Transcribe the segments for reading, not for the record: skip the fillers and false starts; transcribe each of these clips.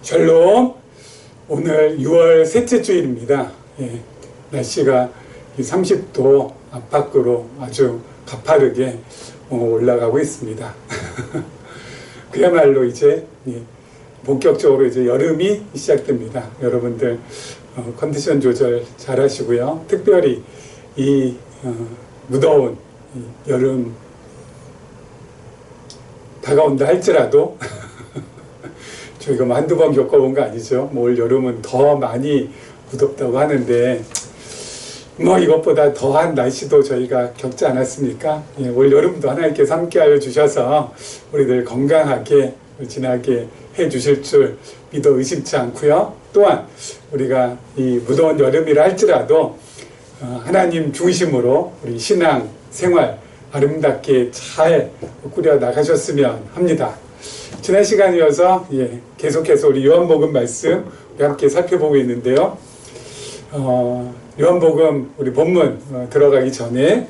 샬롬. 오늘 6월 셋째 주일입니다. 날씨가 30도 안팎으로 아주 가파르게 올라가고 있습니다. 그야말로 이제 본격적으로 이제 여름이 시작됩니다. 여러분들 컨디션 조절 잘 하시고요. 특별히 이 무더운 여름 다가온다 할지라도 저희가 뭐 한두 번 겪어본 거 아니죠. 올 여름은 더 많이 무덥다고 하는데 뭐 이것보다 더한 날씨도 저희가 겪지 않았습니까? 올 여름도 하나님께서 함께하여 주셔서 우리들 건강하게 지나게 해 주실 줄 믿어 의심치 않고요. 또한 우리가 이 무더운 여름이라 할지라도 하나님 중심으로 우리 신앙 생활 아름답게 잘 꾸려 나가셨으면 합니다. 지난 시간에 이어서 계속해서 우리 요한복음 말씀 우리 함께 살펴보고 있는데요. 요한복음 우리 본문 들어가기 전에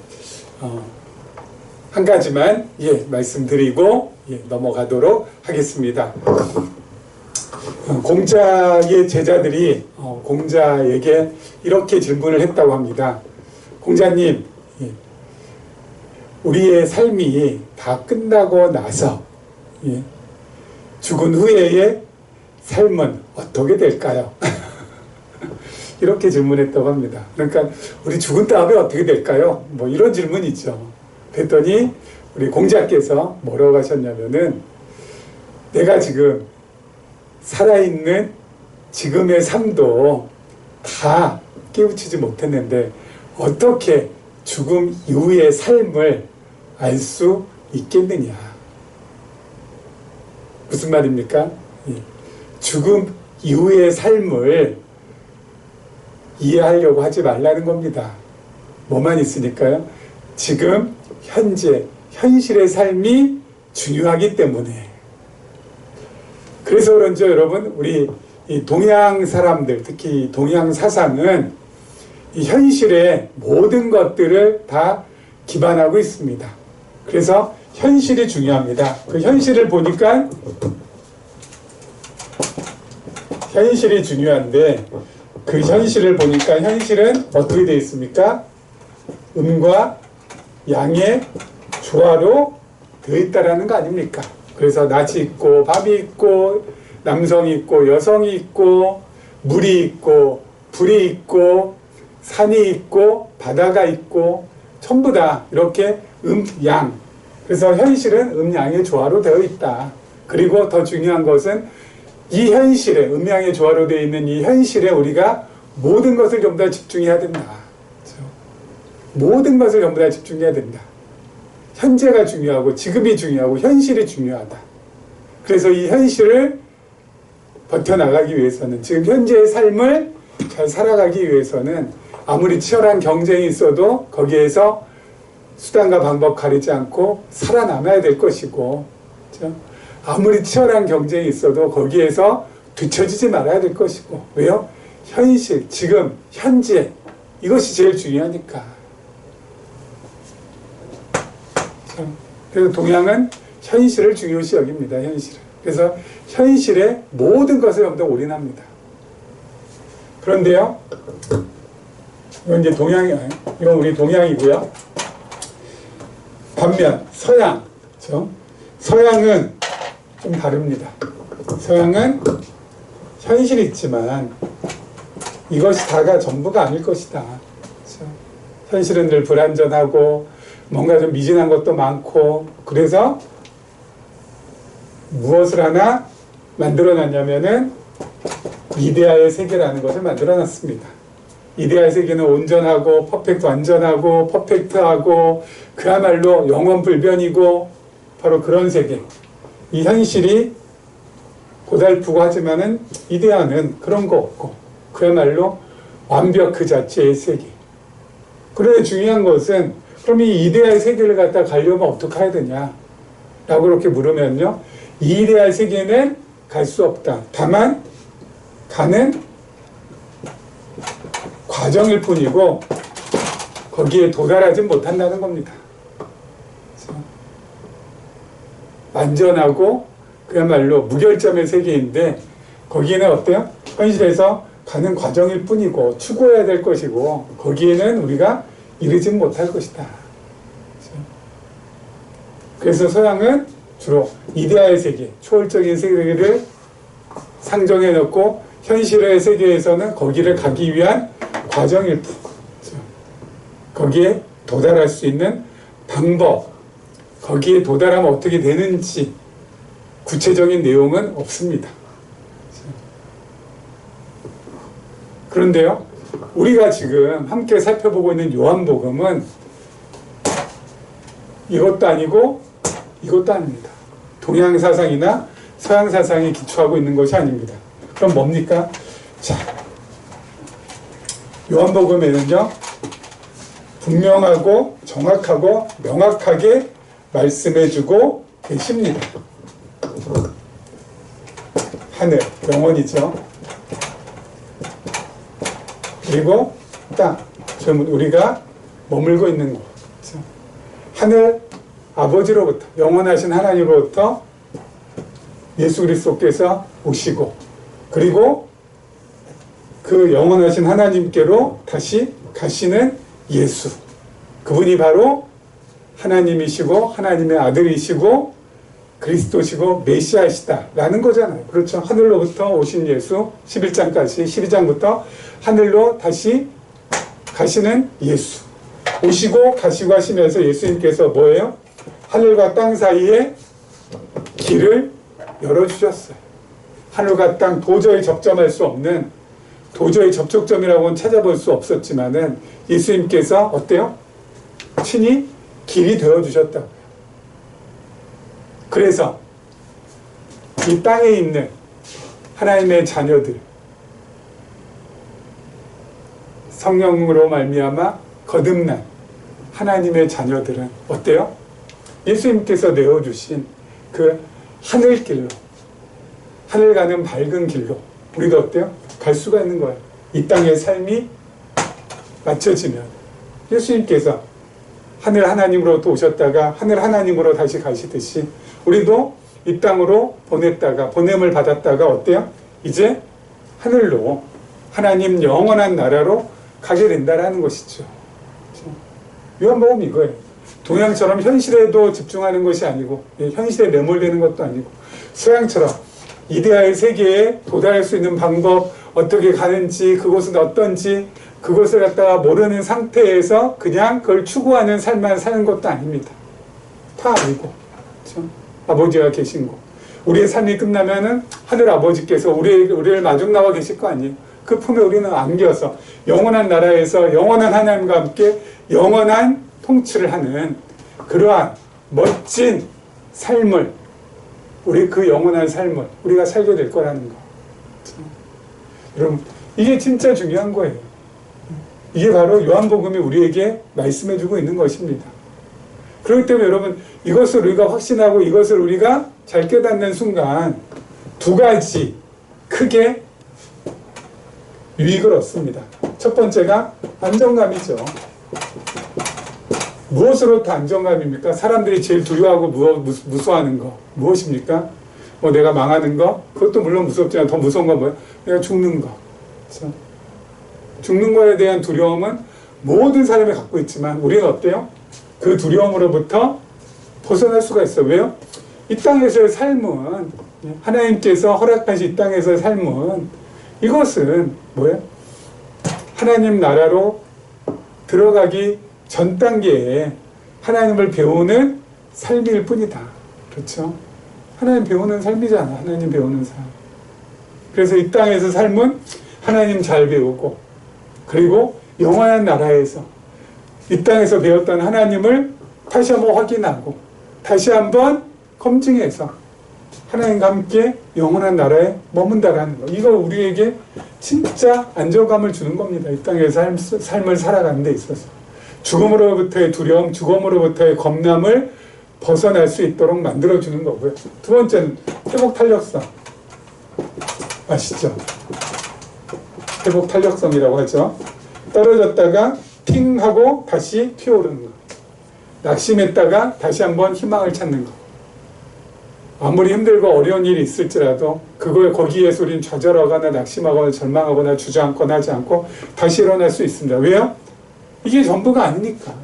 한 가지만 말씀드리고 넘어가도록 하겠습니다. 공자의 제자들이 공자에게 이렇게 질문을 했다고 합니다. 공자님, 우리의 삶이 다 끝나고 나서 죽은 후에의 삶은 어떻게 될까요? 이렇게 질문했다고 합니다. 그러니까 우리 죽은 다음에 어떻게 될까요? 뭐 이런 질문이죠. 그랬더니 우리 공자께서 뭐라고 하셨냐면은 내가 지금 살아있는 지금의 삶도 다 깨우치지 못했는데 어떻게 죽음 이후의 삶을 알 수 있겠느냐. 무슨 말입니까? 죽음 이후의 삶을 이해하려고 하지 말라는 겁니다. 뭐만 있으니까요? 지금 현재 현실의 삶이 중요하기 때문에. 그래서 그런지 여러분, 우리 이 동양 사람들, 특히 동양 사상은 이 현실의 모든 것들을 다 기반하고 있습니다. 그래서 현실이 중요합니다. 그 현실을 보니까 현실이 중요한데 그 현실을 보니까 현실은 어떻게 되어 있습니까? 음과 양의 조화로 되어 있다라는 거 아닙니까? 그래서 낮이 있고 밤이 있고 남성이 있고 여성이 있고 물이 있고 불이 있고 산이 있고 바다가 있고 전부 다 이렇게 양. 그래서 현실은 음양의 조화로 되어 있다. 그리고 더 중요한 것은 이 현실에 음양의 조화로 되어 있는 이 현실에 우리가 모든 것을 전부 다 집중해야 된다. 그렇죠? 모든 것을 전부 다 집중해야 된다. 현재가 중요하고 지금이 중요하고 현실이 중요하다. 그래서 이 현실을 버텨나가기 위해서는 지금 현재의 삶을 잘 살아가기 위해서는 아무리 치열한 경쟁이 있어도 거기에서 수단과 방법 가리지 않고 살아남아야 될 것이고, 그렇죠? 아무리 치열한 경쟁이 있어도 거기에서 뒤처지지 말아야 될 것이고. 왜요? 현실, 지금, 현재, 이것이 제일 중요하니까. 그렇죠? 그래서 동양은 현실을 중요시 여깁니다. 현실을. 그래서 현실에 모든 것을 전부 다 올인합니다. 그런데요, 이건 이제 이건 우리 동양이고요. 반면 서양, 그렇죠? 서양은 좀 다릅니다. 서양은 현실이 있지만 이것이 다가 전부가 아닐 것이다. 그렇죠? 현실은 늘 불완전하고 뭔가 좀 미진한 것도 많고, 그래서 무엇을 하나 만들어놨냐면은 이데아의 세계라는 것을 만들어놨습니다. 이데아의 세계는 온전하고 완전하고 퍼펙트하고 그야말로 영원불변이고 바로 그런 세계. 이 현실이 고달프고 하지만은 이데아는 그런 거 없고 그야말로 완벽 그 자체의 세계. 그런데 중요한 것은 그럼 이 이데아의 세계를 갖다 가려면 어떻게 해야 되냐 라고 그렇게 물으면요, 이 이데아의 세계는 갈 수 없다. 다만 가는 과정일 뿐이고 거기에 도달하지 못한다는 겁니다. 그렇죠? 완전하고 그야말로 무결점의 세계인데 거기에는 어때요? 현실에서 가는 과정일 뿐이고 추구해야 될 것이고 거기에는 우리가 이르지 못할 것이다. 그래서 서양은 주로 이데아의 세계, 초월적인 세계를 상정해 놓고 현실의 세계에서는 거기를 가기 위한 과정일 뿐. 거기에 도달할 수 있는 방법, 거기에 도달하면 어떻게 되는지 구체적인 내용은 없습니다. 그런데요, 우리가 지금 함께 살펴보고 있는 요한복음은 이것도 아니고 이것도 아닙니다. 동양 사상이나 서양 사상에 기초하고 있는 것이 아닙니다. 그럼 뭡니까? 자, 요한복음에는요, 분명하고 정확하고 명확하게 말씀해주고 계십니다. 하늘, 영원이죠. 그리고 땅, 지금 우리가 머물고 있는 곳. 하늘 아버지로부터, 영원하신 하나님으로부터 예수 그리스도께서 오시고, 그리고 그 영원하신 하나님께로 다시 가시는 예수. 그분이 바로 하나님이시고 하나님의 아들이시고 그리스도시고 메시아시다 라는 거잖아요. 그렇죠. 하늘로부터 오신 예수, 11장까지 12장부터 하늘로 다시 가시는 예수. 오시고 가시고 하시면서 예수님께서 뭐예요? 하늘과 땅 사이에 길을 열어주셨어요. 하늘과 땅 도저히 접점할 수 없는, 도저히 접촉점이라고는 찾아볼 수 없었지만은 예수님께서 어때요? 친히 길이 되어주셨다고요. 그래서 이 땅에 있는 하나님의 자녀들, 성령으로 말미암아 거듭난 하나님의 자녀들은 어때요? 예수님께서 내어주신 그 하늘길로, 하늘 가는 밝은 길로 우리가 어때요? 갈 수가 있는 거예요. 이 땅의 삶이 맞춰지면 예수님께서 하늘 하나님으로부터 오셨다가 하늘 하나님으로 다시 가시듯이 우리도 이 땅으로 보냄을 받았다가 어때요? 이제 하늘로, 하나님 영원한 나라로 가게 된다라는 것이죠. 요한복음 이거예요. 동양처럼 현실에도 집중하는 것이 아니고, 현실에 매몰되는 것도 아니고, 서양처럼 이데아의 세계에 도달할 수 있는 방법, 어떻게 가는지, 그곳은 어떤지, 그것을 갖다가 모르는 상태에서 그냥 그걸 추구하는 삶만 사는 것도 아닙니다. 다 알고, 그렇죠? 아버지가 계신 곳. 우리의 삶이 끝나면은 하늘 아버지께서 우리를 마중 나와 계실 거 아니에요. 그 품에 우리는 안겨서 영원한 나라에서 영원한 하나님과 함께 영원한 통치를 하는 그러한 멋진 삶을, 우리 그 영원한 삶을 우리가 살게 될 거라는 거. 그렇죠? 여러분, 이게 진짜 중요한 거예요. 이게 바로 요한복음이 우리에게 말씀해주고 있는 것입니다. 그렇기 때문에 여러분, 이것을 우리가 확신하고 이것을 우리가 잘 깨닫는 순간 두 가지 크게 유익을 얻습니다. 첫 번째가 안정감이죠. 무엇으로부터 안정감입니까? 사람들이 제일 두려워하고 무서워하는 거 무엇입니까? 뭐 내가 망하는 거? 그것도 물론 무섭지만 더 무서운 건 뭐예요? 내가 죽는 거. 그렇죠? 죽는 거에 대한 두려움은 모든 사람이 갖고 있지만 우리는 어때요? 그 두려움으로부터 벗어날 수가 있어요. 왜요? 이 땅에서의 삶은, 하나님께서 허락하신 이 땅에서의 삶은, 이것은 뭐예요? 하나님 나라로 들어가기 전 단계에 하나님을 배우는 삶일 뿐이다. 그렇죠? 하나님 배우는 삶이잖아. 하나님 배우는 삶. 그래서 이 땅에서 삶은 하나님 잘 배우고, 그리고 영원한 나라에서 이 땅에서 배웠던 하나님을 다시 한번 확인하고 다시 한번 검증해서 하나님과 함께 영원한 나라에 머문다라는 거. 이거 우리에게 진짜 안정감을 주는 겁니다. 이 땅의 삶을 살아가는 데 있어서. 죽음으로부터의 두려움, 죽음으로부터의 겁남을 벗어날 수 있도록 만들어주는 거고요. 두 번째는 회복 탄력성. 아시죠? 회복 탄력성이라고 하죠. 떨어졌다가 팅 하고 다시 튀어오르는 거. 낙심했다가 다시 한번 희망을 찾는 거. 아무리 힘들고 어려운 일이 있을지라도 그걸 거기에서 우리는 좌절하거나 낙심하거나 절망하거나 주저앉거나 하지 않고 다시 일어날 수 있습니다. 왜요? 이게 전부가 아니니까.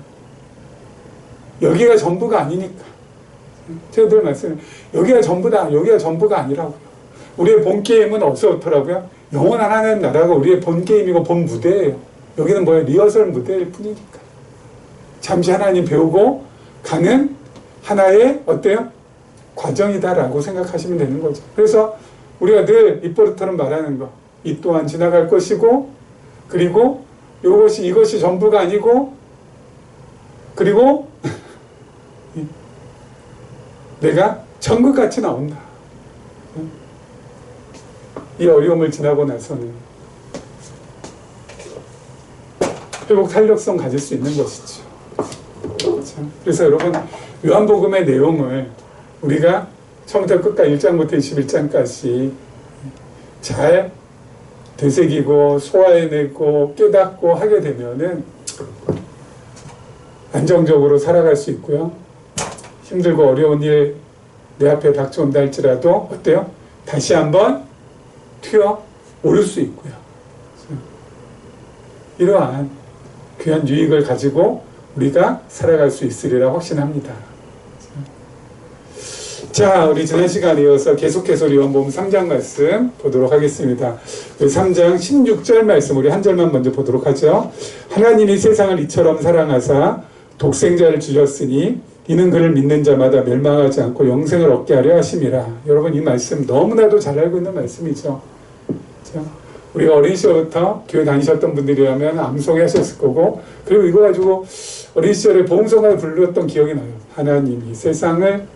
여기가 전부가 아니니까. 제가 늘 말씀드려요. 여기가 전부다. 여기가 전부가 아니라고요. 우리의 본 게임은 어디서부터라고요? 영원한 하나님 나라가 우리의 본 게임이고 본 무대예요. 여기는 뭐예요? 리허설 무대일 뿐이니까. 잠시 하나님 배우고 가는 하나의 어때요? 과정이다라고 생각하시면 되는 거죠. 그래서 우리가 늘 입버릇처럼 말하는 거, 이 또한 지나갈 것이고, 그리고 이것이 전부가 아니고, 그리고 내가 천국같이 나온다. 이 어려움을 지나고 나서는 회복 탄력성 가질 수 있는 것이죠. 그렇죠? 그래서 여러분, 요한복음의 내용을 우리가 처음부터 끝까지 1장부터 21장까지 잘 되새기고 소화해내고 깨닫고 하게 되면은 안정적으로 살아갈 수 있고요. 힘들고 어려운 일 내 앞에 닥쳐온다 할지라도 어때요? 다시 한번 튀어 오를 수 있고요. 이러한 귀한 유익을 가지고 우리가 살아갈 수 있으리라 확신합니다. 자, 우리 지난 시간에 이어서 계속해서 요한복음 3장 말씀 보도록 하겠습니다. 3장 16절 말씀 우리 한 절만 먼저 보도록 하죠. 하나님이 세상을 이처럼 사랑하사 독생자를 주셨으니 이는 그를 믿는 자마다 멸망하지 않고 영생을 얻게 하려 하심이라. 여러분, 이 말씀 너무나도 잘 알고 있는 말씀이죠. 그렇죠? 우리가 어린 시절부터 교회 다니셨던 분들이라면 암송해 하셨을 거고, 그리고 이거 가지고 어린 시절에 보험송가를 불렀던 기억이 나요. 하나님이 세상을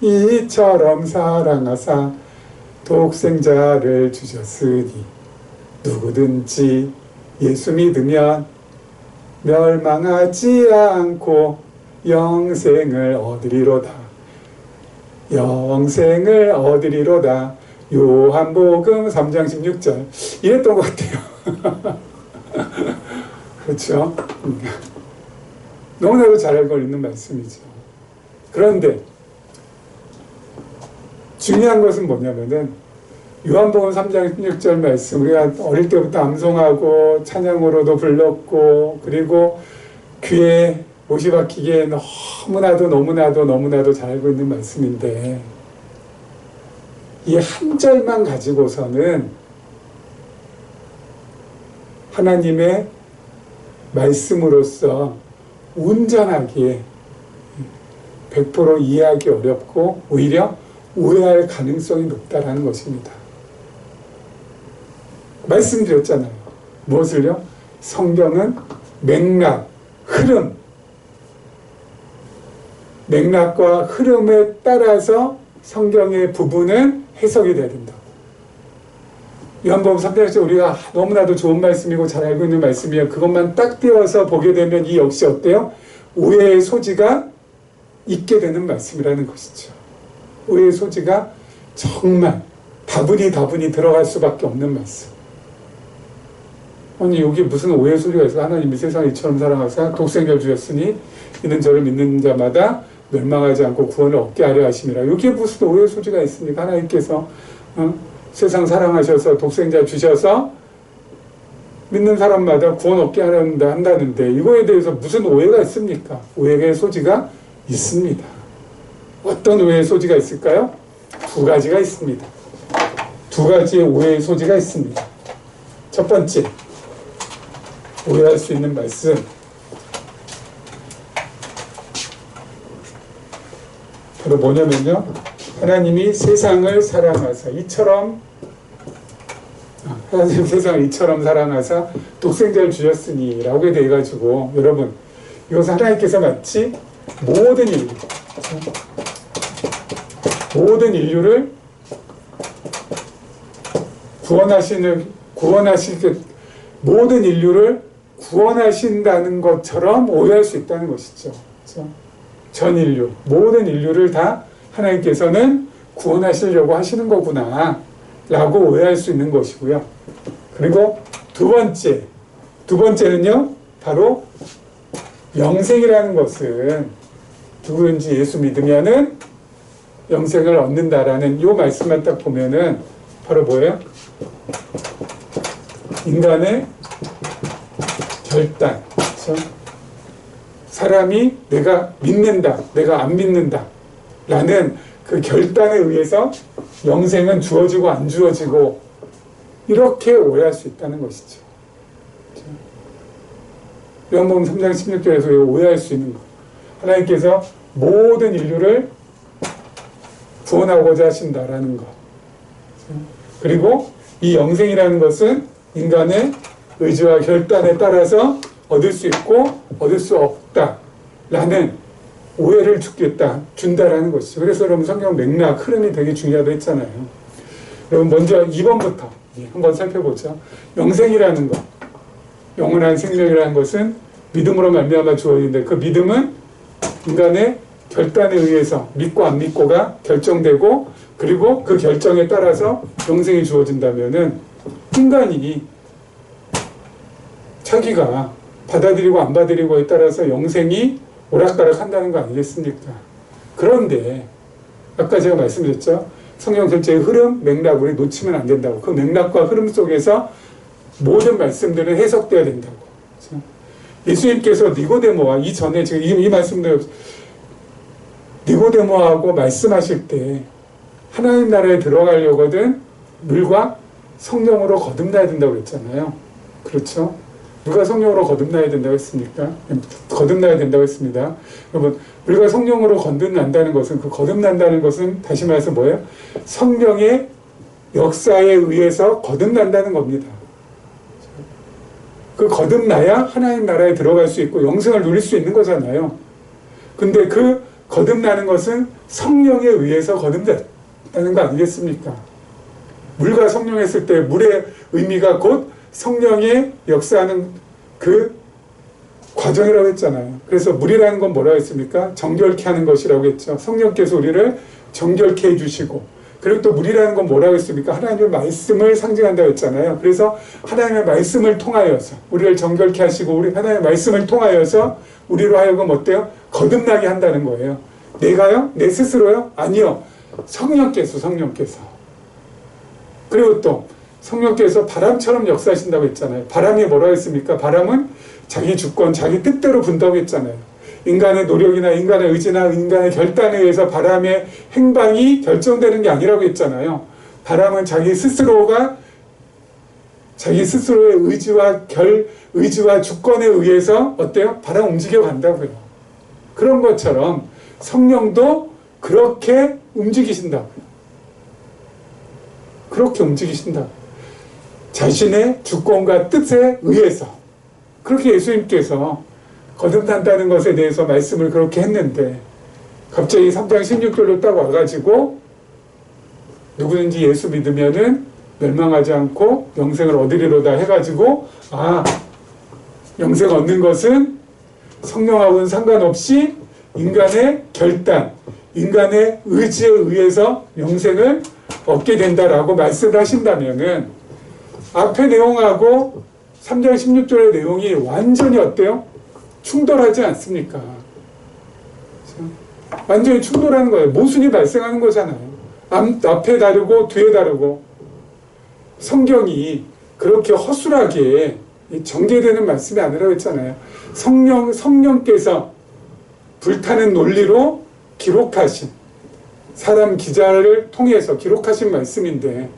이처럼 사랑하사 독생자를 주셨으니 누구든지 예수 믿으면 멸망하지 않고 영생을 얻으리로다. 영생을 얻으리로다. 요한복음 3장 16절. 이랬던 것 같아요. 그렇죠? 너무나도 잘 알고 있는 말씀이죠. 그런데 중요한 것은 뭐냐면은 요한복음 3장 16절 말씀, 우리가 어릴 때부터 암송하고 찬양으로도 불렀고, 그리고 귀에 못이 박히기에 너무나도 잘 알고 있는 말씀인데, 이 한 절만 가지고서는 하나님의 말씀으로서 온전하게 100% 이해하기 어렵고 오히려 오해할 가능성이 높다라는 것입니다. 말씀드렸잖아요. 무엇을요? 성경은 맥락, 흐름, 맥락과 흐름에 따라서 성경의 부분은 해석이 돼야 된다. 요한복음 3장에서 우리가 너무나도 좋은 말씀이고 잘 알고 있는 말씀이에요. 그것만 딱 띄워서 보게 되면 이 역시 어때요? 오해의 소지가 있게 되는 말씀이라는 것이죠. 오해의 소지가 정말 다분히 들어갈 수밖에 없는 말씀. 아니, 여기 무슨 오해의 소지가 있어? 하나님이 세상을 이처럼 사랑하사 독생자를 주셨으니 이는 저를 믿는 자마다 멸망하지 않고 구원을 얻게 하려 하심이라. 여기에 무슨 오해의 소지가 있습니까? 하나님께서 세상 사랑하셔서 독생자 주셔서 믿는 사람마다 구원 얻게 하려 한다는데 이거에 대해서 무슨 오해가 있습니까? 오해의 소지가 있습니다. 어떤 오해의 소지가 있을까요? 두 가지가 있습니다. 두 가지의 오해의 소지가 있습니다. 첫 번째, 오해할 수 있는 말씀. 바로 뭐냐면요. 하나님이 세상을 사랑하사 하나님 세상을 이처럼 사랑하사 독생자를 주셨으니 라고 돼가지고, 여러분, 이것은 하나님께서 마치 모든 인류를 모든 인류를 구원하신다는 것처럼 오해할 수 있다는 것이죠. 그렇죠? 전 인류, 모든 인류를 다 하나님께서는 구원하시려고 하시는 거구나 라고 오해할 수 있는 것이고요. 그리고 두 번째는요, 바로 영생이라는 것은 누구든지 예수 믿으면은 영생을 얻는다라는 이 말씀만 딱 보면은 바로 뭐예요? 인간의 결단. 그렇죠? 사람이 내가 믿는다, 내가 안 믿는다 라는 그 결단에 의해서 영생은 주어지고 안 주어지고 이렇게 오해할 수 있다는 것이죠. 요한복음 3장 16절에서 오해할 수 있는 것. 하나님께서 모든 인류를 구원하고자 하신다라는 것. 그리고 이 영생이라는 것은 인간의 의지와 결단에 따라서 얻을 수 있고 얻을 수 없다라는 오해를 준다라는 것이죠. 그래서 여러분 성경 맥락, 흐름이 되게 중요하다고 했잖아요. 여러분 먼저 2번부터 한번 살펴보죠. 영생이라는 것, 영원한 생명이라는 것은 믿음으로 말미암아 주어지는데 그 믿음은 인간의 결단에 의해서 믿고 안 믿고가 결정되고 그리고 그 결정에 따라서 영생이 주어진다면은 인간이 자기가 받아들이고 안 받아들이고에 따라서 영생이 오락가락 한다는 거 아니겠습니까? 그런데 아까 제가 말씀드렸죠. 성경 전체의 흐름, 맥락 우리 놓치면 안 된다고. 그 맥락과 흐름 속에서 모든 말씀들은 해석돼야 된다고. 그렇죠? 예수님께서 니고데모와 이전에 지금 이 말씀들 니고데모하고 말씀하실 때 하나님 나라에 들어가려거든 물과 성령으로 거듭나야 된다고 그랬잖아요. 그렇죠? 누가 성령으로 거듭나야 된다고 했습니까? 거듭나야 된다고 했습니다. 여러분, 우리가 성령으로 거듭난다는 것은, 그 거듭난다는 것은 다시 말해서 뭐예요? 성령의 역사에 의해서 거듭난다는 겁니다. 그 거듭나야 하나님 나라에 들어갈 수 있고 영생을 누릴 수 있는 거잖아요. 근데 그 거듭나는 것은 성령에 의해서 거듭난다는 거 아니겠습니까? 물과 성령 했을 때 물의 의미가 곧 성령의 역사하는 그 과정이라고 했잖아요. 그래서 물이라는 건 뭐라고 했습니까? 정결케 하는 것이라고 했죠. 성령께서 우리를 정결케 해주시고, 그리고 또 물이라는 건 뭐라고 했습니까? 하나님의 말씀을 상징한다고 했잖아요. 그래서 하나님의 말씀을 통하여서 우리를 정결케 하시고 우리 하나님의 말씀을 통하여서 우리로 하여금 어때요? 거듭나게 한다는 거예요. 내가요? 내 스스로요? 아니요. 성령께서. 그리고 또 성령께서 바람처럼 역사하신다고 했잖아요. 바람이 뭐라고 했습니까? 바람은 자기 주권, 자기 뜻대로 분다고 했잖아요. 인간의 노력이나 인간의 의지나 인간의 결단에 의해서 바람의 행방이 결정되는 게 아니라고 했잖아요. 바람은 자기 스스로의 의지와 주권에 의해서 어때요? 바람 움직여 간다고요. 그런 것처럼 성령도 그렇게 움직이신다고요. 그렇게 움직이신다. 자신의 주권과 뜻에 의해서. 그렇게 예수님께서 거듭난다는 것에 대해서 말씀을 그렇게 했는데 갑자기 3장 16절로 딱 와가지고 누구든지 예수 믿으면은 멸망하지 않고 영생을 얻으리로다 해가지고 영생 얻는 것은 성령하고는 상관없이 인간의 결단, 인간의 의지에 의해서 영생을 얻게 된다라고 말씀을 하신다면은 앞에 내용하고 3장 16절의 내용이 완전히 어때요? 충돌하지 않습니까? 완전히 충돌하는 거예요. 모순이 발생하는 거잖아요. 앞에 다르고 뒤에 다르고. 성경이 그렇게 허술하게 정제되는 말씀이 아니라고 했잖아요. 성령께서 불타는 논리로 기록하신, 사람 기자를 통해서 기록하신 말씀인데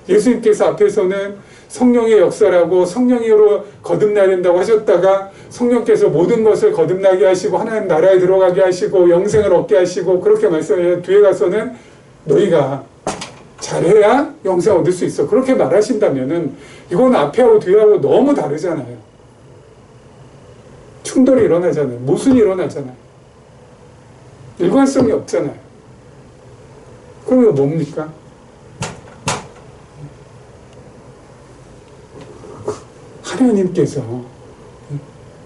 예수님께서 앞에서는 성령의 역사라고 성령으로 거듭나야 된다고 하셨다가 성령께서 모든 것을 거듭나게 하시고 하나님 나라에 들어가게 하시고 영생을 얻게 하시고 그렇게 말씀해요. 뒤에 가서는 너희가 잘해야 영생 얻을 수 있어. 그렇게 말하신다면은 이건 앞에하고 뒤하고 너무 다르잖아요. 충돌이 일어나잖아요. 모순이 일어나잖아요. 일관성이 없잖아요. 그럼 이거 뭡니까?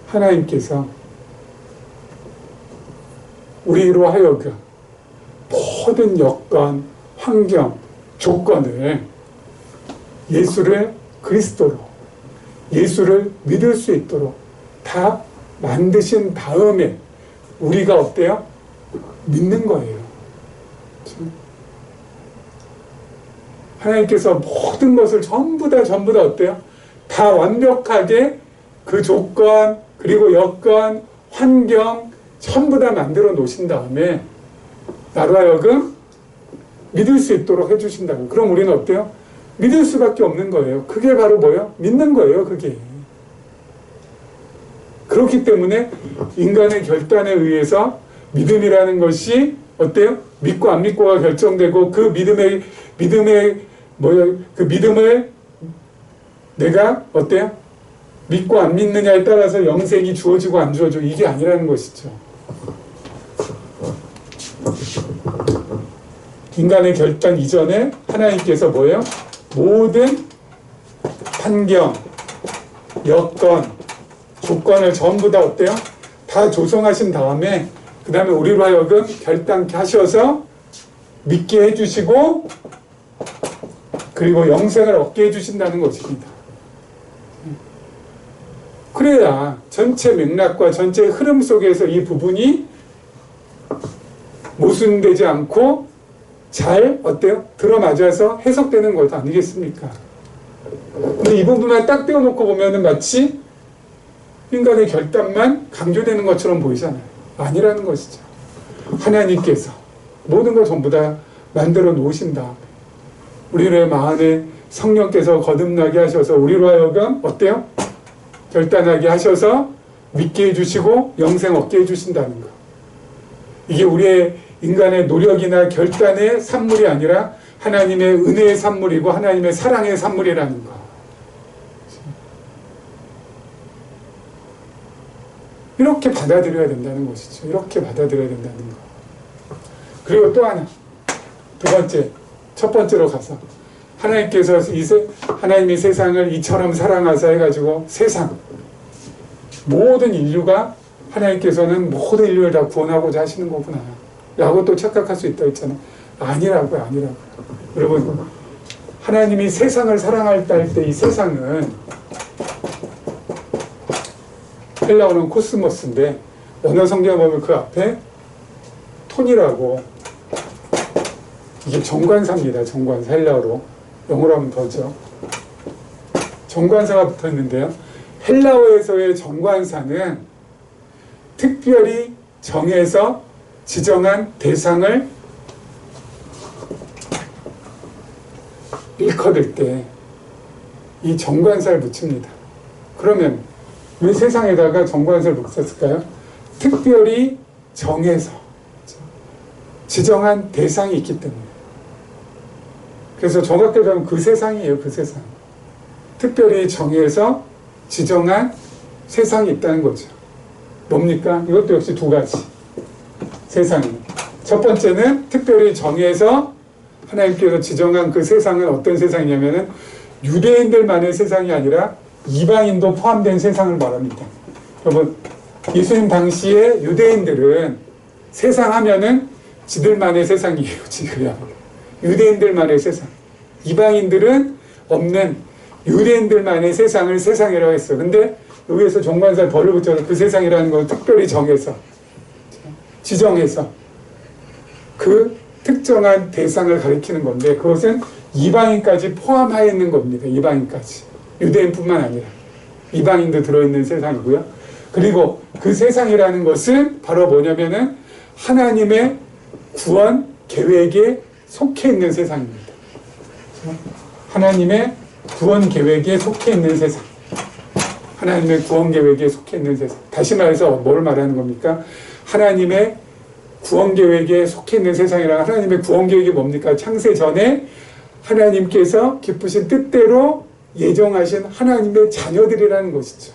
하나님께서 우리로 하여금 모든 여건, 환경, 조건을 예수를 그리스도로, 예수를 믿을 수 있도록 다 만드신 다음에 우리가 어때요? 믿는 거예요. 하나님께서 모든 것을 전부 다 어때요? 다 완벽하게 그 조건, 그리고 여건, 환경 전부 다 만들어 놓으신 다음에 나로 하여금 믿을 수 있도록 해주신다고. 그럼 우리는 어때요? 믿을 수밖에 없는 거예요. 그게 바로 뭐예요? 믿는 거예요, 그게. 그렇기 때문에 인간의 결단에 의해서 믿음이라는 것이 어때요? 믿고 안 믿고가 결정되고 그 믿음을 내가 어때요? 믿고 안 믿느냐에 따라서 영생이 주어지고 안 주어지고 이게 아니라는 것이죠. 인간의 결단 이전에 하나님께서 뭐예요? 모든 환경, 여건, 조건을 전부 다 어때요? 다 조성하신 다음에 그 다음에 우리로 하여금 결단케 하셔서 믿게 해주시고 그리고 영생을 얻게 해주신다는 것입니다. 그래야 전체 맥락과 전체 흐름 속에서 이 부분이 모순되지 않고 잘 어때요? 들어맞아서 해석되는 것 아니겠습니까? 근데 이 부분만 딱 떼어놓고 보면은 마치 인간의 결단만 강조되는 것처럼 보이잖아요. 아니라는 것이죠. 하나님께서 모든 걸 전부 다 만들어 놓으신 다음에 우리의 마음에 성령께서 거듭나게 하셔서 우리로 하여금 어때요? 결단하게 하셔서 믿게 해주시고 영생 얻게 해주신다는 것. 이게 우리의 인간의 노력이나 결단의 산물이 아니라 하나님의 은혜의 산물이고 하나님의 사랑의 산물이라는 것. 이렇게 받아들여야 된다는 것이죠. 이렇게 받아들여야 된다는 것. 그리고 또 하나, 두 번째, 첫 번째로 가서 하나님께서 하나님이 세상을 이처럼 사랑하사 해가지고 세상 모든 인류가 하나님께서는 모든 인류를 다 구원하고자 하시는 거구나 라고 또 착각할 수 있다고 했잖아요. 아니라고요. 여러분, 하나님이 세상을 사랑할 때 이 세상은 헬라어는 코스모스인데 언어 성경 보면 그 앞에 톤이라고 이게 정관사입니다. 정관사 헬라어로 영어로 하면 더죠. 정관사가 붙어 있는데요. 헬라어에서의 정관사는 특별히 정해서 지정한 대상을 일컬을 때 이 정관사를 붙입니다. 그러면 왜 세상에다가 정관사를 붙였을까요? 특별히 정해서 지정한 대상이 있기 때문에. 그래서 정확하게 보면 그 세상이에요. 그 세상. 특별히 정해서 지정한 세상이 있다는 거죠. 뭡니까? 이것도 역시 두 가지. 세상이. 첫 번째는 특별히 정해서 하나님께서 지정한 그 세상은 어떤 세상이냐면은 유대인들만의 세상이 아니라 이방인도 포함된 세상을 말합니다. 여러분, 예수님 당시에 유대인들은 세상 하면은 지들만의 세상이에요. 지금이야. 유대인들만의 세상. 이방인들은 없는 유대인들만의 세상을 세상이라고 했어. 근데 여기에서 정관사에 벌을 붙여서 그 세상이라는 걸 특별히 정해서 지정해서 그 특정한 대상을 가리키는 건데 그것은 이방인까지 포함하여 있는 겁니다. 이방인까지. 유대인뿐만 아니라 이방인도 들어있는 세상이고요. 그리고 그 세상이라는 것은 바로 뭐냐면은 하나님의 구원 계획에 속해 있는 세상입니다. 하나님의 구원 계획에 속해 있는 세상. 하나님의 구원 계획에 속해 있는 세상. 다시 말해서 뭘 말하는 겁니까? 하나님의 구원 계획에 속해 있는 세상이라 하나님의 구원 계획이 뭡니까? 창세 전에 하나님께서 기쁘신 뜻대로 예정하신 하나님의 자녀들이라는 것이죠.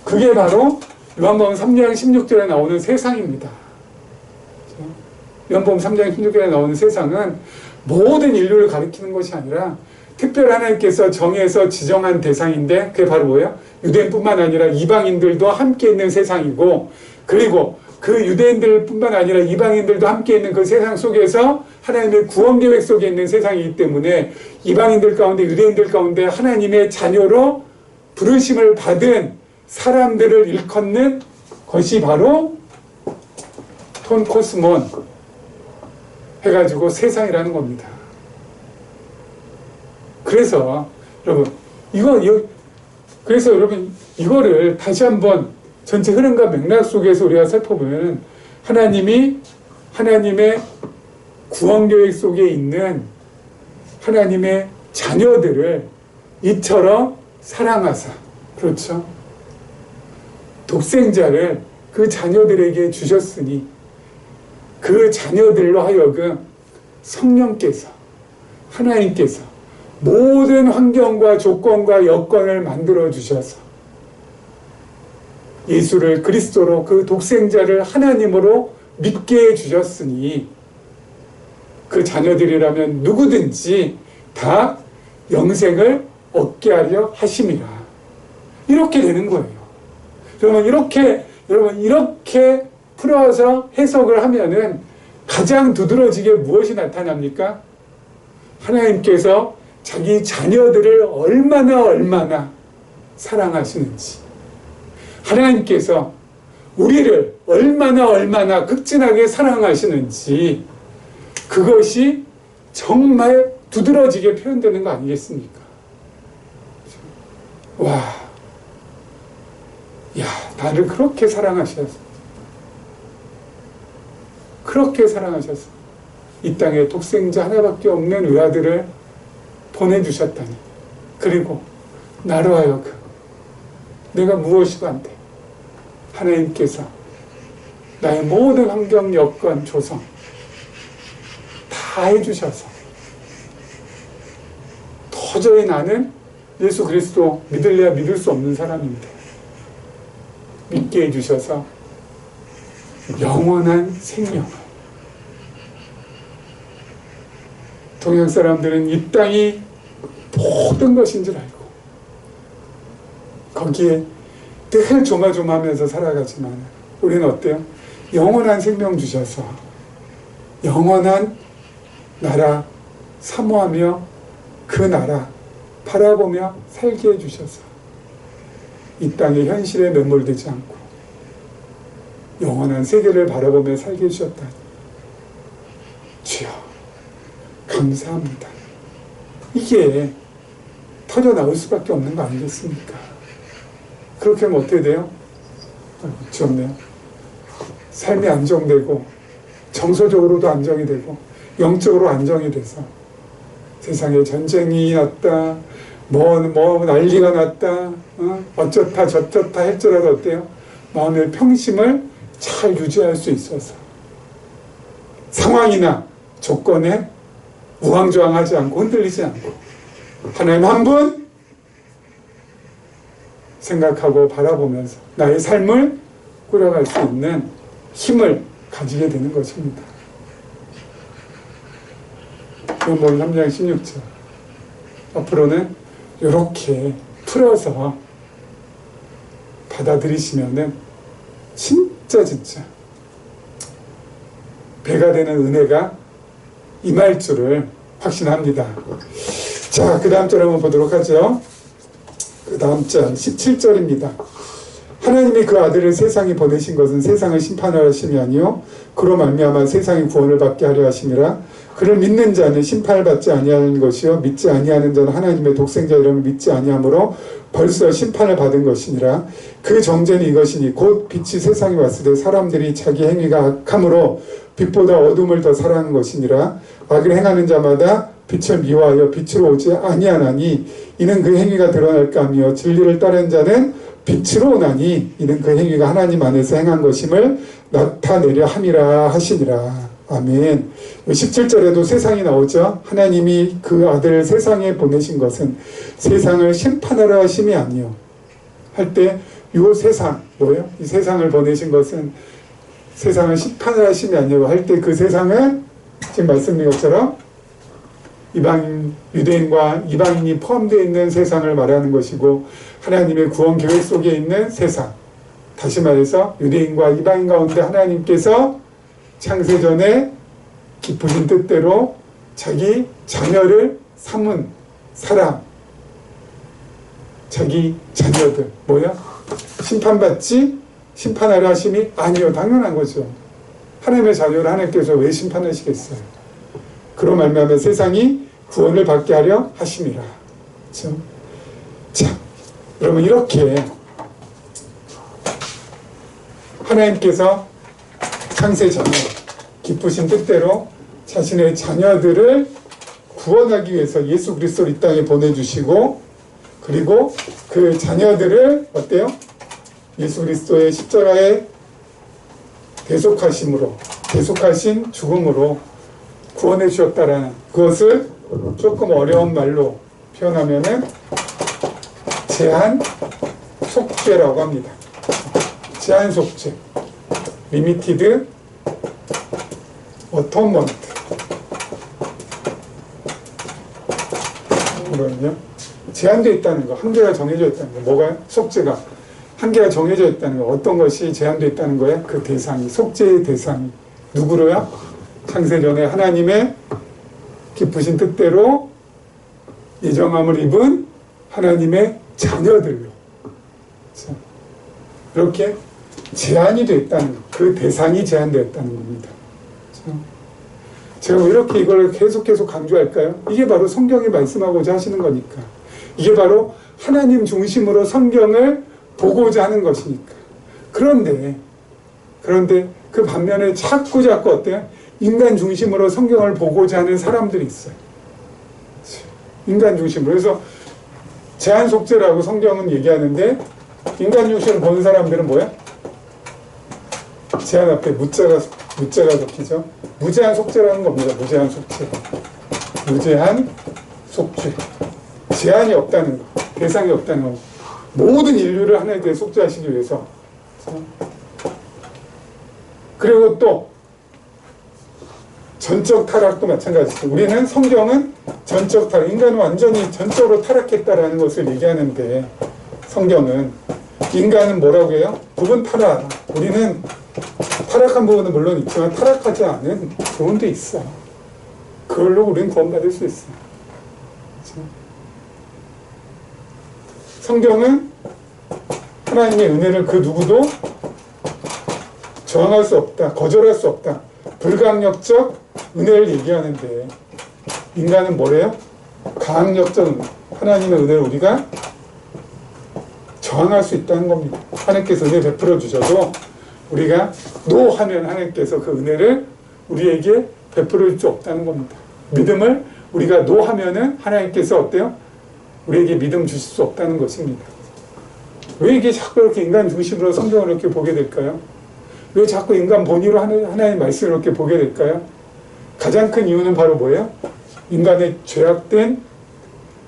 그게 바로 요한복음 3장 16절에 나오는 세상입니다. 요한복음 3장 16절에 나오는 세상은 모든 인류를 가리키는 것이 아니라 특별히 하나님께서 정해서 지정한 대상인데 그게 바로 뭐예요? 유대인뿐만 아니라 이방인들도 함께 있는 세상이고 그리고 그 유대인들뿐만 아니라 이방인들도 함께 있는 그 세상 속에서 하나님의 구원 계획 속에 있는 세상이기 때문에 이방인들 가운데 유대인들 가운데 하나님의 자녀로 부르심을 받은 사람들을 일컫는 것이 바로 톤 코스몬 해가지고 세상이라는 겁니다. 그래서 여러분 그래서 여러분 이거를 다시 한번 전체 흐름과 맥락 속에서 우리가 살펴보면 하나님이 하나님의 구원 계획 속에 있는 하나님의 자녀들을 이처럼 사랑하사, 그렇죠? 독생자를 그 자녀들에게 주셨으니 그 자녀들로 하여금 성령께서, 하나님께서 모든 환경과 조건과 여건을 만들어 주셔서 예수를 그리스도로 그 독생자를 하나님으로 믿게 해주셨으니 그 자녀들이라면 누구든지 다 영생을 얻게 하려 하심이라. 이렇게 되는 거예요. 여러분 이렇게 풀어서 해석을 하면은 가장 두드러지게 무엇이 나타납니까? 하나님께서 자기 자녀들을 얼마나 사랑하시는지, 하나님께서 우리를 얼마나 극진하게 사랑하시는지, 그것이 정말 두드러지게 표현되는 거 아니겠습니까? 와, 야, 나를 그렇게 사랑하셔서, 그렇게 사랑하셔서 이 땅에 독생자 하나밖에 없는 외아들을 보내주셨다니, 그리고 나로 하여금 내가 무엇이도 안 돼, 하나님께서 나의 모든 환경, 여건, 조성 다 해주셔서 도저히 나는 예수 그리스도 믿을래야 믿을 수 없는 사람인데 믿게 해주셔서 영원한 생명을, 동양 사람들은 이 땅이 모든 것인 줄 알고 거기에 늘 조마조마하면서 살아가지만 우리는 어때요? 영원한 생명 주셔서 영원한 나라 사모하며 그 나라 바라보며 살게 해주셔서 이 땅의 현실에 매몰되지 않고 영원한 세계를 바라보며 살게 해주셨다니, 주여 감사합니다. 이게 터져나올 수밖에 없는 거 아니겠습니까? 그렇게 하면 어떻게 돼요? 좋네요. 삶이 안정되고 정서적으로도 안정이 되고 영적으로 안정이 돼서 세상에 전쟁이 났다, 뭐 난리가 났다, 어쩌다 저쩌다 할지라도 어때요? 마음의 평심을 잘 유지할 수 있어서 상황이나 조건에 우왕좌왕하지 않고 흔들리지 않고 하나님 한 분 생각하고 바라보면서 나의 삶을 꾸려갈 수 있는 힘을 가지게 되는 것입니다. 요한복음 3장 16절 앞으로는 이렇게 풀어서 받아들이시면은 진짜 배가 되는 은혜가 임할 줄을 확신합니다. 자, 그 다음 절 한번 보도록 하죠. 그 다음 절 17절입니다. 하나님이 그 아들을 세상에 보내신 것은 세상을 심판하려 하심이 아니요 그로 말미암아 세상의 구원을 받게 하려 하심이라. 그를 믿는 자는 심판을 받지 아니하는 것이요 믿지 아니하는 자는 하나님의 독생자 이름을 믿지 아니하므로 벌써 심판을 받은 것이니라. 그 정죄는 이것이니 곧 빛이 세상에 왔을 때 사람들이 자기 행위가 악함으로 빛보다 어둠을 더 사랑하는 것이니라. 악을 행하는 자마다 빛을 미워하여 빛으로 오지 아니하나니 이는 그 행위가 드러날까 하며 진리를 따르는 자는 빛으로 오나니 이는 그 행위가 하나님 안에서 행한 것임을 나타내려 함이라 하시니라. 아멘. 17절에도 세상이 나오죠. 하나님이 그 아들을 세상에 보내신 것은 세상을 심판하려 하심이 아니요 할 때 이 세상 뭐예요? 이 세상을 보내신 것은 세상을 심판하려 하심이 아니요 할 때 그 세상은 지금 말씀드린 것처럼 이방인, 유대인과 이방인이 포함되어 있는 세상을 말하는 것이고 하나님의 구원 계획 속에 있는 세상, 다시 말해서 유대인과 이방인 가운데 하나님께서 창세전에 깊으신 뜻대로 자기 자녀를 삼은 사람, 자기 자녀들 뭐야? 심판받지 심판하려 하심이 아니요 당연한 거죠. 하나님의 자녀를 하나님께서 왜 심판하시겠어요? 그로 말미암아 세상이 구원을 받게 하려 하심이라. 그렇죠? 자, 여러분 이렇게 하나님께서 창세 전에 기쁘신 뜻대로 자신의 자녀들을 구원하기 위해서 예수 그리스도를 이 땅에 보내주시고, 그리고 그 자녀들을 어때요? 예수 그리스도의 십자가의 대속하심으로, 대속하신 죽음으로 구원해 주셨다라는, 그것을 조금 어려운 말로 표현하면은 제한 속죄라고 합니다. 제한 속죄, 리미티드 어톤먼트. 뭐거든요? 제한되어 있다는 거, 한계가 정해져 있다는 거. 뭐가? 속죄가 한계가 정해져 있다는 거. 어떤 것이 제한되어 있다는 거야? 그 대상이, 속죄의 대상이 누구로요? 창세전에 하나님의 기쁘신 뜻대로 예정함을 입은 하나님의 자녀들로. 그렇죠? 이렇게 제한이 되어 있다는 거. 그 대상이 제한되었다는 겁니다. 그렇죠? 제가 왜 이렇게 이걸 계속 강조할까요? 이게 바로 성경이 말씀하고자 하시는 거니까. 이게 바로 하나님 중심으로 성경을 보고자 하는 것이니까. 그런데 그 반면에 자꾸 어때요? 인간 중심으로 성경을 보고자 하는 사람들이 있어요. 인간 중심으로. 그래서 제한 속죄라고 성경은 얘기하는데, 인간 중심으로 보는 사람들은 뭐야? 제한 앞에 무자가 적히죠. 무제한 속죄라는 겁니다. 무제한 속죄. 무제한 속죄. 제한이 없다는 거. 대상이 없다는 거. 모든 인류를 하나에 대해 속죄하시기 위해서. 그리고 또 전적 타락도 마찬가지죠. 우리는 성경은 전적 타락, 인간은 완전히 전적으로 타락했다라는 것을 얘기하는데, 성경은 인간은 뭐라고 해요? 부분 타락. 우리는 타락한 부분은 물론 있지만 타락하지 않은 부분도 있어. 그걸로 우리는 구원받을 수 있어. 그렇죠? 성경은 하나님의 은혜를 그 누구도 저항할 수 없다, 거절할 수 없다, 불강력적 은혜를 얘기하는데, 인간은 뭐래요? 강력적 은혜, 하나님의 은혜를 우리가 저항할 수 있다는 겁니다. 하나님께서 은혜 베풀어 주셔도 우리가 노하면 하나님께서 그 은혜를 우리에게 베풀어 줄 수 없다는 겁니다. 믿음을 우리가 노하면은 하나님께서 어때요? 우리에게 믿음 주실 수 없다는 것입니다. 왜 이게 자꾸 이렇게 인간 중심으로 성경을 이렇게 보게 될까요? 왜 자꾸 인간 본위로 하나님의 말씀을 이렇게 보게 될까요? 가장 큰 이유는 바로 뭐예요? 인간의 죄악된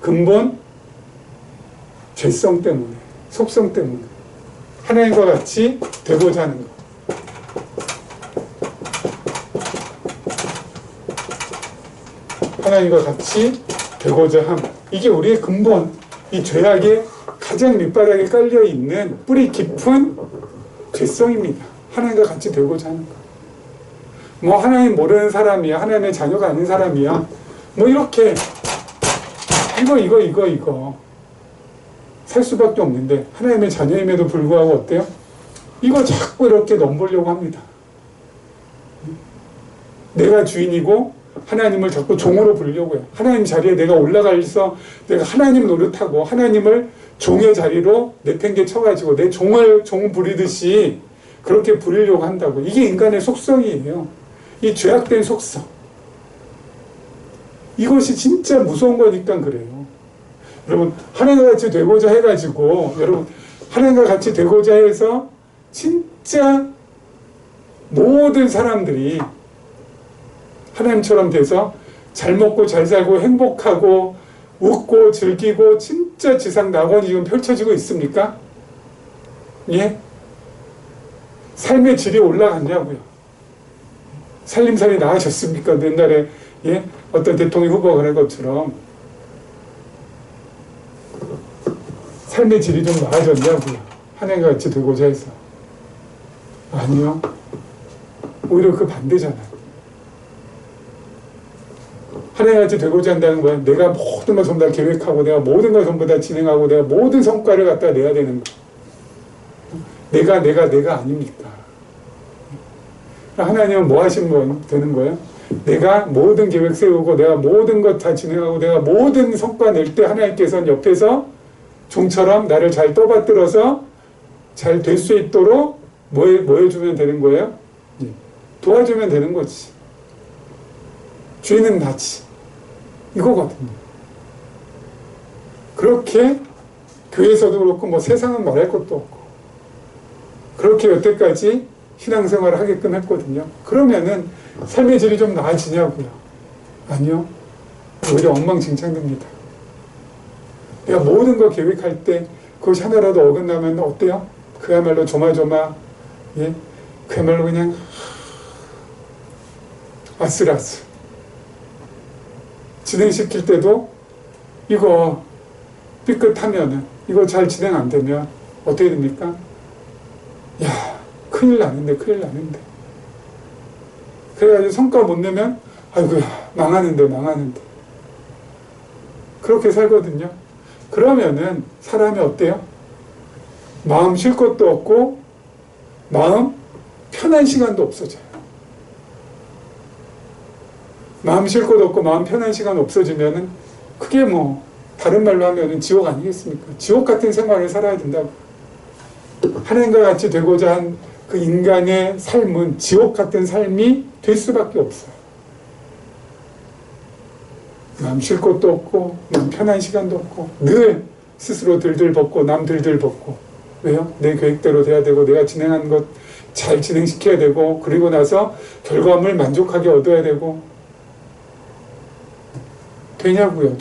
근본 죄성 때문에, 속성 때문에 하나님과 같이 되고자 하는 것. 하나님과 같이 되고자 함. 이게 우리의 근본, 이 죄악의 가장 밑바닥에 깔려있는 뿌리 깊은 죄성입니다. 하나님과 같이 되고자 하는 것. 뭐 하나님 모르는 사람이야, 하나님의 자녀가 아닌 사람이야, 뭐 이렇게 이거 살 수밖에 없는데, 하나님의 자녀임에도 불구하고 어때요? 이거 자꾸 이렇게 넘보려고 합니다. 내가 주인이고 하나님을 자꾸 종으로 부르려고 해요. 하나님 자리에 내가 올라가서 내가 하나님 노릇하고 하나님을 종의 자리로 내팽개 쳐가지고 내 종 부리듯이 그렇게 부리려고 한다고. 이게 인간의 속성이에요. 이 죄악된 속성. 이것이 진짜 무서운 거니까 그래요. 여러분, 하나님과 같이 되고자 해가지고, 여러분, 하나님과 같이 되고자 해서 진짜 모든 사람들이 하나님처럼 돼서 잘 먹고 잘 살고 행복하고 웃고 즐기고 진짜 지상 낙원이 지금 펼쳐지고 있습니까? 예? 삶의 질이 올라갔냐고요. 살림살이 나아졌습니까? 옛날에 예? 어떤 대통령 후보가 그런 것처럼 삶의 질이 좀 나아졌냐고요. 하나님과 같이 되고자 해서. 아니요. 오히려 그 반대잖아요. 하나님과 같이 되고자 한다는 거야. 내가 모든 걸 전부 다 계획하고, 내가 모든 걸 전부 다 진행하고, 내가 모든 성과를 갖다 내야 되는 거. 내가 아닙니까? 하나님은 뭐 하시면 되는 거예요? 내가 모든 계획 세우고 내가 모든 것 다 진행하고 내가 모든 성과 낼 때 하나님께서는 옆에서 종처럼 나를 잘 떠받들어서 잘 될 수 있도록 뭐 해주면 되는 거예요? 도와주면 되는 거지. 주인은 나지. 이거거든요. 그렇게 교회에서도 그렇고 뭐 세상은 말할 것도 없고 그렇게 여태까지 신앙생활을 하게끔 했거든요. 그러면은 삶의 질이 좀 나아지냐고요? 아니요. 오히려 엉망진창됩니다. 내가 모든 거 계획할 때 그것이 하나라도 어긋나면 어때요? 그야말로 조마조마, 예? 그야말로 그냥 아슬아슬. 진행시킬 때도 이거 삐끗하면은 이거 잘 진행 안 되면 어떻게 됩니까? 야, 큰일 나는데. 그래가지고 성과 못 내면 아이고야, 망하는데. 그렇게 살거든요. 그러면은 사람이 어때요? 마음 쉴 것도 없고 마음 편한 시간도 없어져요. 마음 쉴 것도 없고 마음 편한 시간 없어지면은 그게 뭐 다른 말로 하면은 지옥 아니겠습니까? 지옥 같은 생활을 살아야 된다고. 하나님과 같이 되고자 한 그 인간의 삶은 지옥 같은 삶이 될 수밖에 없어요. 마음 쉴 것도 없고 마음 편한 시간도 없고 늘 스스로 들들 벗고 남 들들 벗고. 왜요? 내 계획대로 돼야 되고 내가 진행한 것 잘 진행시켜야 되고 그리고 나서 결과물 만족하게 얻어야 되고. 되냐고요?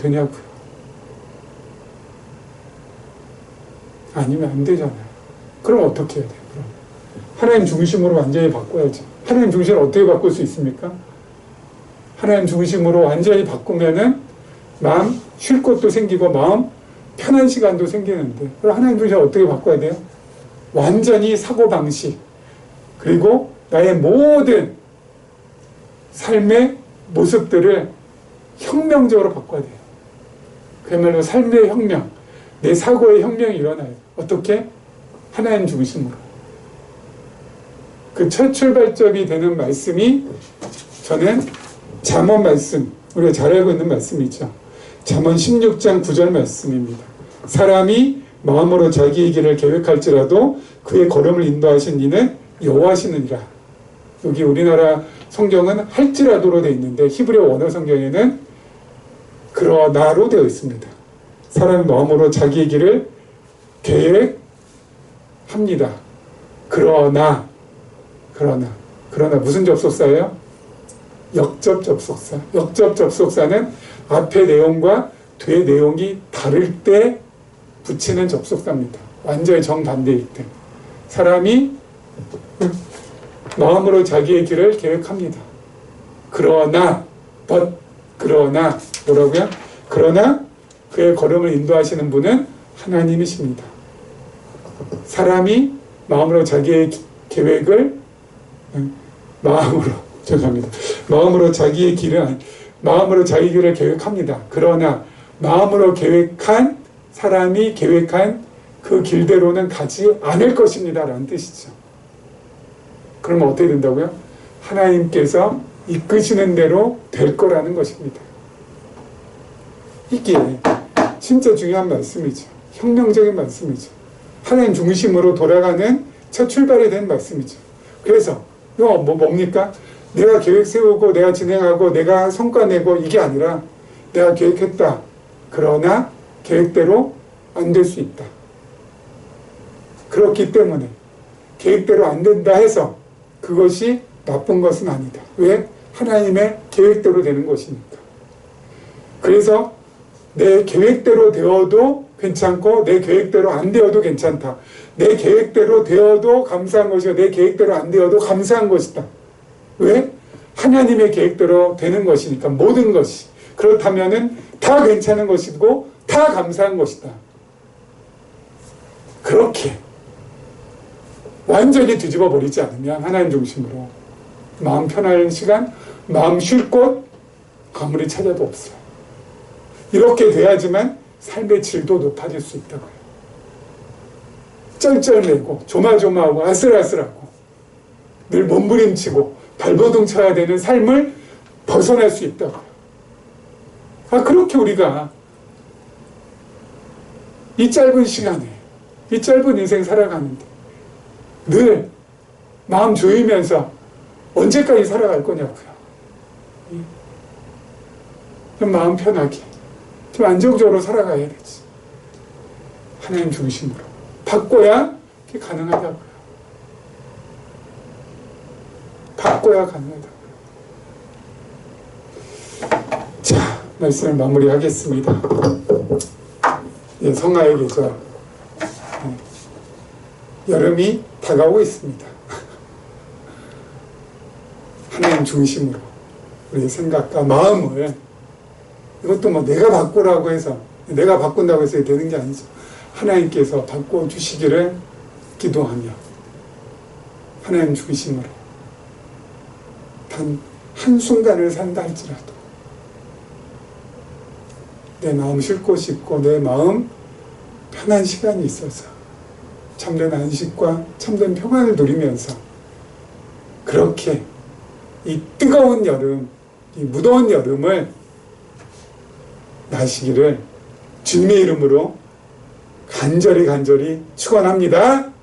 아니면 안 되잖아요. 그럼 어떻게 해야 돼요? 그럼 하나님 중심으로 완전히 바꿔야지. 하나님 중심을 어떻게 바꿀 수 있습니까? 하나님 중심으로 완전히 바꾸면은 마음 쉴 것도 생기고 마음 편한 시간도 생기는데, 그럼 하나님 중심을 어떻게 바꿔야 돼요? 완전히 사고방식 그리고 나의 모든 삶의 모습들을 혁명적으로 바꿔야 돼요. 그야말로 삶의 혁명, 내 사고의 혁명이 일어나요. 어떻게? 하나님 중심으로. 그 첫 출발점이 되는 말씀이 저는 잠언 말씀, 우리가 잘 알고 있는 말씀이죠. 잠언 16장 9절 말씀입니다. 사람이 마음으로 자기의 길을 계획할지라도 그의 걸음을 인도하신 이는 여호와시느니라. 여기 우리나라 성경은 할지라도로 되어 있는데 히브리어 원어 성경에는 그러나로 되어 있습니다. 사람이 마음으로 자기의 길을 계획합니다. 그러나 무슨 접속사예요? 역접 접속사. 역접 접속사는 앞의 내용과 뒤의 내용이 다를 때 붙이는 접속사입니다. 완전히 정반대일 때. 사람이 마음으로 자기의 길을 계획합니다. 그러나 뭐라고요? 그러나 그의 걸음을 인도하시는 분은 하나님이십니다. 사람이 마음으로 자기의 계획을 마음으로 자기의 길을 계획합니다. 그러나 마음으로 계획한 사람이 계획한 그 길대로는 가지 않을 것입니다. 라는 뜻이죠. 그러면 어떻게 된다고요? 하나님께서 이끄시는 대로 될 거라는 것입니다. 이게 진짜 중요한 말씀이죠. 혁명적인 말씀이죠. 하나님 중심으로 돌아가는 첫 출발이 된 말씀이죠. 그래서 이거 뭡니까? 내가 계획 세우고 내가 진행하고 내가 성과 내고 이게 아니라 내가 계획했다. 그러나 계획대로 안 될 수 있다. 그렇기 때문에 계획대로 안 된다 해서 그것이 나쁜 것은 아니다. 왜? 하나님의 계획대로 되는 것이니까. 그래서 내 계획대로 되어도 괜찮고 내 계획대로 안 되어도 괜찮다. 내 계획대로 되어도 감사한 것이고 내 계획대로 안 되어도 감사한 것이다. 왜? 하나님의 계획대로 되는 것이니까 모든 것이. 그렇다면은 다 괜찮은 것이고 다 감사한 것이다. 그렇게 완전히 뒤집어 버리지 않으면 하나님 중심으로 마음 편할 시간, 마음 쉴 곳 아무리 찾아도 없어요. 이렇게 돼야지만 삶의 질도 높아질 수 있다고요. 쩔쩔매고 조마조마하고 아슬아슬하고 늘 몸부림치고 발버둥 쳐야 되는 삶을 벗어날 수 있다고요. 그렇게 우리가 이 짧은 시간에, 이 짧은 인생 살아가는데 늘 마음 조이면서 언제까지 살아갈 거냐고요. 좀 마음 편하게, 좀 안정적으로 살아가야 되지. 하나님 중심으로 바꿔야 그게 가능하다고요. 바꿔야 가능하다고요. 자, 말씀을 마무리하겠습니다. 예, 성화의 계절. 여름이 다가오고 있습니다. 하나님 중심으로 우리의 생각과 마음을, 이것도 뭐 내가 바꾸라고 해서, 내가 바꾼다고 해서 되는 게 아니죠. 하나님께서 바꿔주시기를 기도하며 하나님 중심으로 단 한순간을 산다 할지라도 내 마음 쉴 곳이 있고 내 마음 편한 시간이 있어서 참된 안식과 참된 평안을 누리면서 그렇게 이 뜨거운 여름, 이 무더운 여름을 나시기를 주님의 이름으로 간절히 축원합니다.